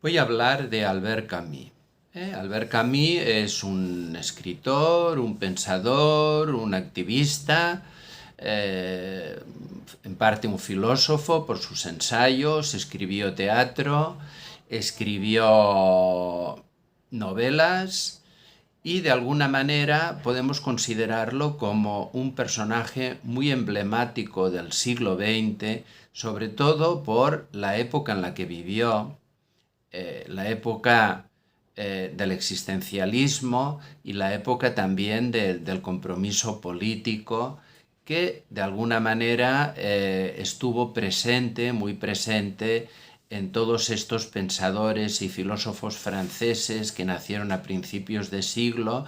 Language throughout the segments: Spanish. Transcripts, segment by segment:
Voy a hablar de Albert Camus. Albert Camus es un escritor, un pensador, un activista, eh, en parte un filósofo por sus ensayos, escribió teatro, escribió novelas y de alguna manera podemos considerarlo como un personaje muy emblemático del siglo XX, sobre todo por la época en la que vivió, la época del existencialismo y la época también del compromiso político que de alguna manera estuvo presente, muy presente en todos estos pensadores y filósofos franceses que nacieron a principios de siglo,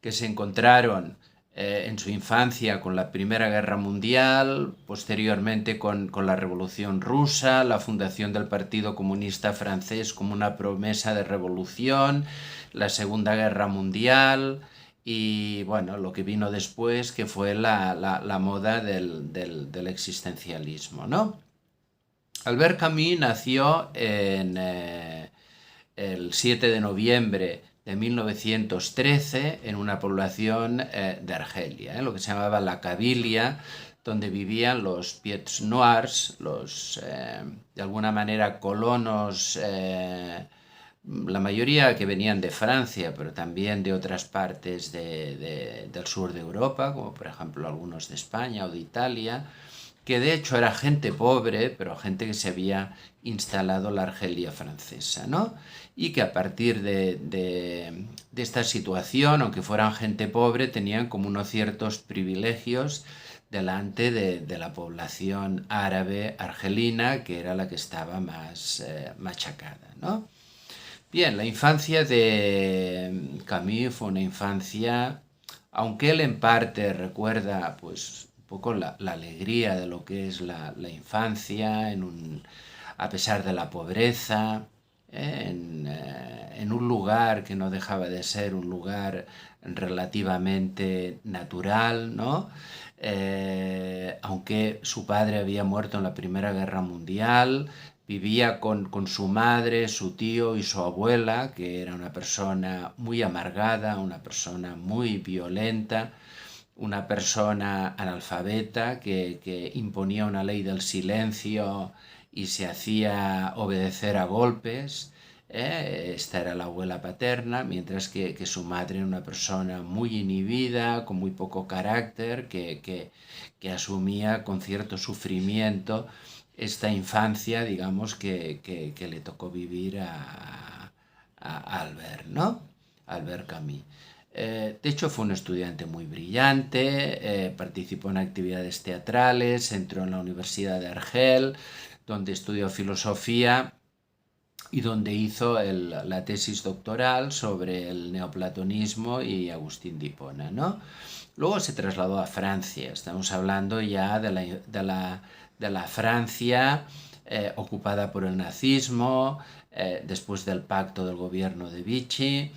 que se encontraron en su infancia con la Primera Guerra Mundial, posteriormente con la Revolución Rusa, la fundación del Partido Comunista Francés como una promesa de revolución, la Segunda Guerra Mundial y bueno, lo que vino después, que fue la moda del existencialismo, ¿no? Albert Camus nació el 7 de noviembre de 1913 en una población de Argelia, lo que se llamaba la Cabilia, donde vivían los Pieds Noirs, los de alguna manera colonos, la mayoría que venían de Francia, pero también de otras partes del sur de Europa, como por ejemplo algunos de España o de Italia, que de hecho era gente pobre, pero gente que se había instalado en la Argelia francesa, ¿no? Y que a partir de esta situación, aunque fueran gente pobre, tenían como unos ciertos privilegios delante de la población árabe argelina, que era la que estaba más machacada, ¿no? Bien, la infancia de Camus fue una infancia, aunque él en parte recuerda pues un poco la alegría de lo que es la infancia, a pesar de la pobreza, en un lugar que no dejaba de ser un lugar relativamente natural, ¿no? Aunque su padre había muerto en la Primera Guerra Mundial, vivía con su madre, su tío y su abuela, que era una persona muy amargada, una persona muy violenta, una persona analfabeta que imponía una ley del silencio y se hacía obedecer a golpes. Esta era la abuela paterna, mientras que su madre era una persona muy inhibida, con muy poco carácter, que asumía con cierto sufrimiento esta infancia, digamos, que le tocó vivir a Albert, ¿no? Albert Camus. De hecho, fue un estudiante muy brillante, participó en actividades teatrales, entró en la Universidad de Argel, donde estudió filosofía y donde hizo la tesis doctoral sobre el neoplatonismo y Agustín de Hipona, ¿no? Luego se trasladó a Francia, estamos hablando ya de la Francia ocupada por el nazismo, después del pacto del gobierno de Vichy.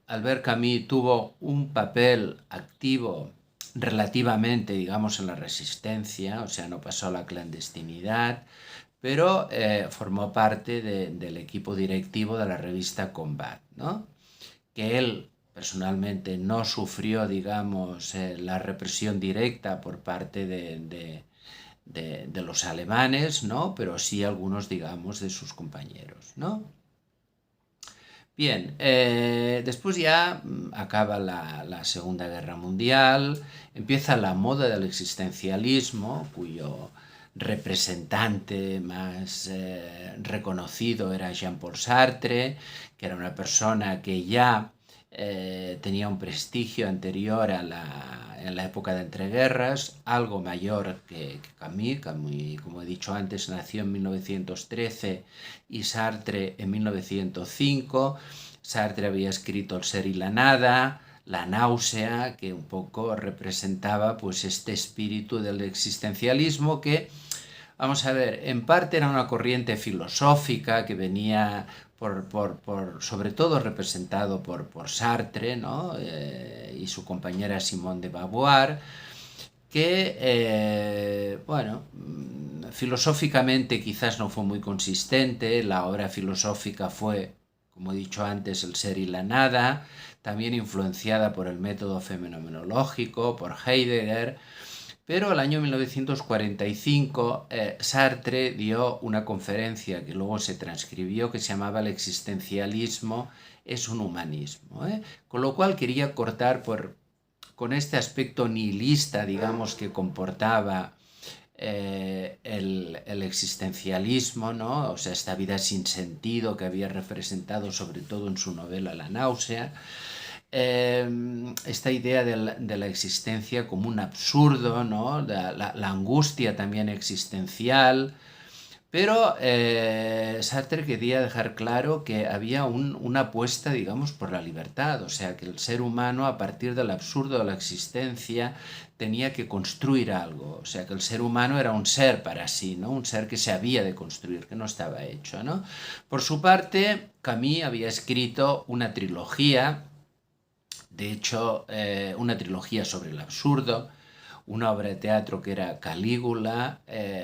Albert Camus tuvo un papel activo relativamente, digamos, en la resistencia, o sea, no pasó a la clandestinidad, pero formó parte del equipo directivo de la revista Combat, ¿no? Que él personalmente no sufrió, digamos, la represión directa por parte de los alemanes, ¿no? Pero sí algunos, digamos, de sus compañeros, ¿no? Bien, después ya acaba la Segunda Guerra Mundial, empieza la moda del existencialismo, cuyo representante más reconocido era Jean-Paul Sartre, que era una persona que ya tenía un prestigio anterior en la época de entreguerras, algo mayor que Camus. Camus, como he dicho antes, nació en 1913 y Sartre en 1905. Sartre había escrito El ser y la nada, La náusea, que un poco representaba pues este espíritu del existencialismo que, vamos a ver, en parte era una corriente filosófica que venía sobre todo representado por Sartre, ¿no? Y su compañera Simone de Beauvoir, que, bueno, filosóficamente quizás no fue muy consistente. La obra filosófica fue, como he dicho antes, El ser y la nada, también influenciada por el método fenomenológico, por Heidegger. Pero el año 1945 Sartre dio una conferencia que luego se transcribió, que se llamaba El existencialismo es un humanismo, ¿eh? Con lo cual quería cortar con este aspecto nihilista, digamos, que comportaba el existencialismo, ¿no? O sea, esta vida sin sentido que había representado sobre todo en su novela La náusea. Esta idea de la existencia como un absurdo, ¿no? La angustia también existencial. Pero Sartre quería dejar claro que había una apuesta, digamos, por la libertad, o sea, que el ser humano, a partir del absurdo de la existencia, tenía que construir algo, o sea, que el ser humano era un ser para sí, ¿no? Un ser que se había de construir, que no estaba hecho, ¿no? Por su parte, Camus había escrito una trilogía, de hecho, una trilogía sobre el absurdo, una obra de teatro que era Calígula,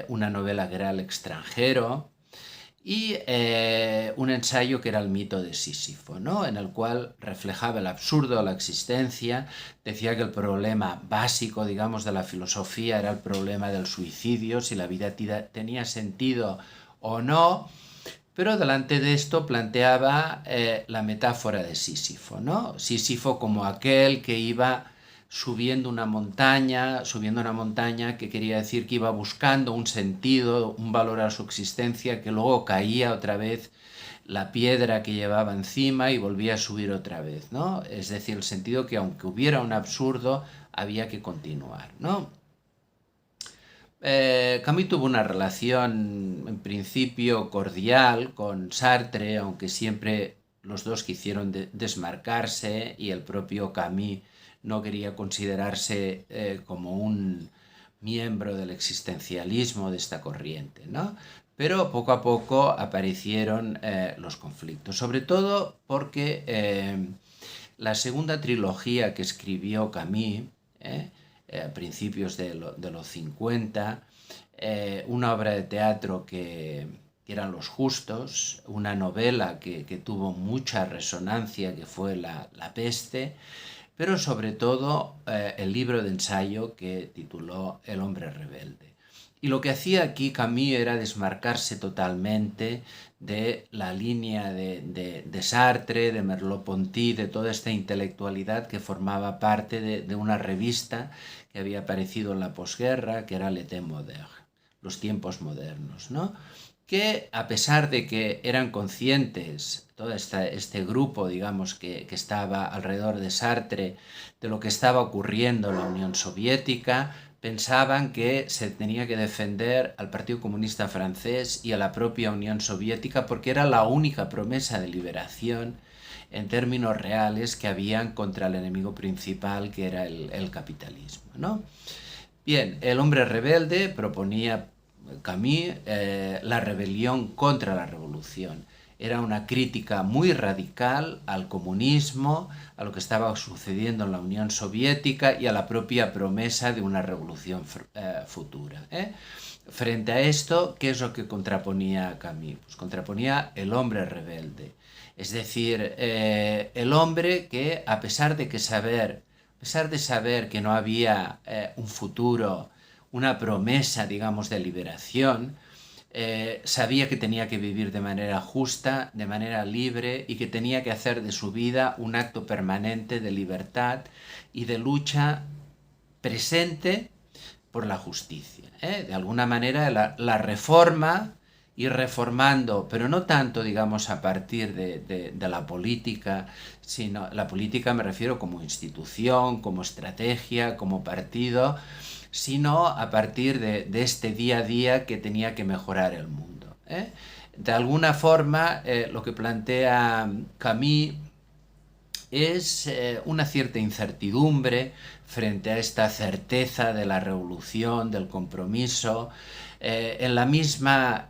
una novela que era El extranjero y un ensayo que era El mito de Sísifo, ¿no? En el cual reflejaba el absurdo de la existencia, decía que el problema básico, digamos, de la filosofía era el problema del suicidio, si la vida tenía sentido o no. Pero delante de esto planteaba la metáfora de Sísifo, ¿no? Sísifo como aquel que iba subiendo una montaña, que quería decir que iba buscando un sentido, un valor a su existencia, que luego caía otra vez la piedra que llevaba encima y volvía a subir otra vez, ¿no? Es decir, el sentido que aunque hubiera un absurdo, había que continuar, ¿no? Camus tuvo una relación en principio cordial con Sartre, aunque siempre los dos quisieron desmarcarse y el propio Camus no quería considerarse como un miembro del existencialismo de esta corriente, ¿no? Pero poco a poco aparecieron los conflictos, sobre todo porque la segunda trilogía que escribió Camus, a principios de los 50, una obra de teatro que eran Los Justos, una novela que tuvo mucha resonancia, que fue La Peste, pero sobre todo el libro de ensayo que tituló El hombre rebelde. Y lo que hacía aquí Camus era desmarcarse totalmente de la línea de Sartre, de Merleau-Ponty, de toda esta intelectualidad que formaba parte de una revista que había aparecido en la posguerra, que era Le Temps moderne, los tiempos modernos, ¿no? Que a pesar de que eran conscientes, todo este grupo, digamos, que estaba alrededor de Sartre, de lo que estaba ocurriendo en la Unión Soviética, pensaban que se tenía que defender al Partido Comunista Francés y a la propia Unión Soviética porque era la única promesa de liberación en términos reales que habían contra el enemigo principal, que era el capitalismo, ¿no? Bien, El hombre rebelde proponía Camus la rebelión contra la revolución. Era una crítica muy radical al comunismo, a lo que estaba sucediendo en la Unión Soviética y a la propia promesa de una revolución futura. Frente a esto, ¿qué es lo que contraponía Camus? Pues contraponía el hombre rebelde. Es decir, el hombre que, a pesar de saber que no había un futuro, una promesa, digamos, de liberación, sabía que tenía que vivir de manera justa, de manera libre y que tenía que hacer de su vida un acto permanente de libertad y de lucha presente por la justicia. De alguna manera la reforma, ir reformando, pero no tanto, digamos, a partir de la política, sino la política me refiero como institución, como estrategia, como partido, sino a partir de este día a día que tenía que mejorar el mundo. De alguna forma, lo que plantea Camus es una cierta incertidumbre frente a esta certeza de la revolución, del compromiso, la misma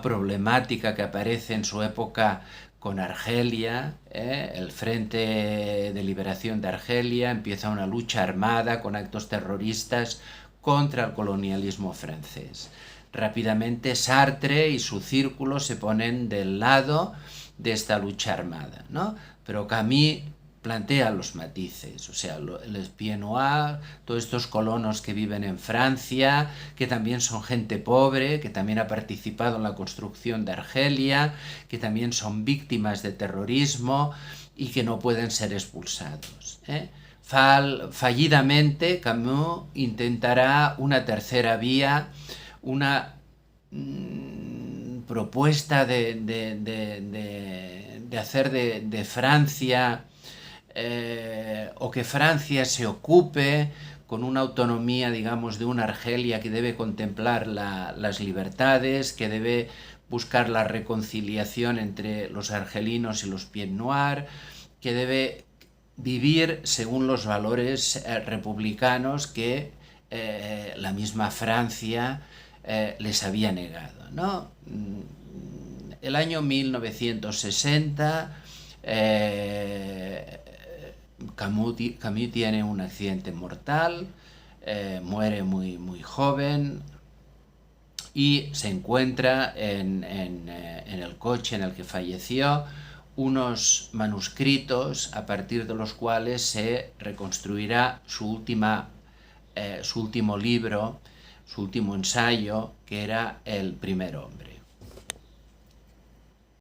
problemática que aparece en su época con Argelia, el Frente de Liberación de Argelia, empieza una lucha armada con actos terroristas contra el colonialismo francés. Rápidamente Sartre y su círculo se ponen del lado de esta lucha armada, ¿no? Pero Camus plantea los matices, o sea, el pied noir, todos estos colonos que viven en Francia, que también son gente pobre, que también ha participado en la construcción de Argelia, que también son víctimas de terrorismo y que no pueden ser expulsados. Fallidamente, Camus intentará una tercera vía, una propuesta de hacer de Francia, o que Francia se ocupe con una autonomía, digamos, de una Argelia que debe contemplar las libertades, que debe buscar la reconciliación entre los argelinos y los pied noirs, que debe vivir según los valores republicanos que la misma Francia les había negado, ¿no? El año 1960 Camus tiene un accidente mortal, muere muy joven y se encuentra en el coche en el que falleció unos manuscritos a partir de los cuales se reconstruirá su último libro, su último ensayo, que era El primer hombre.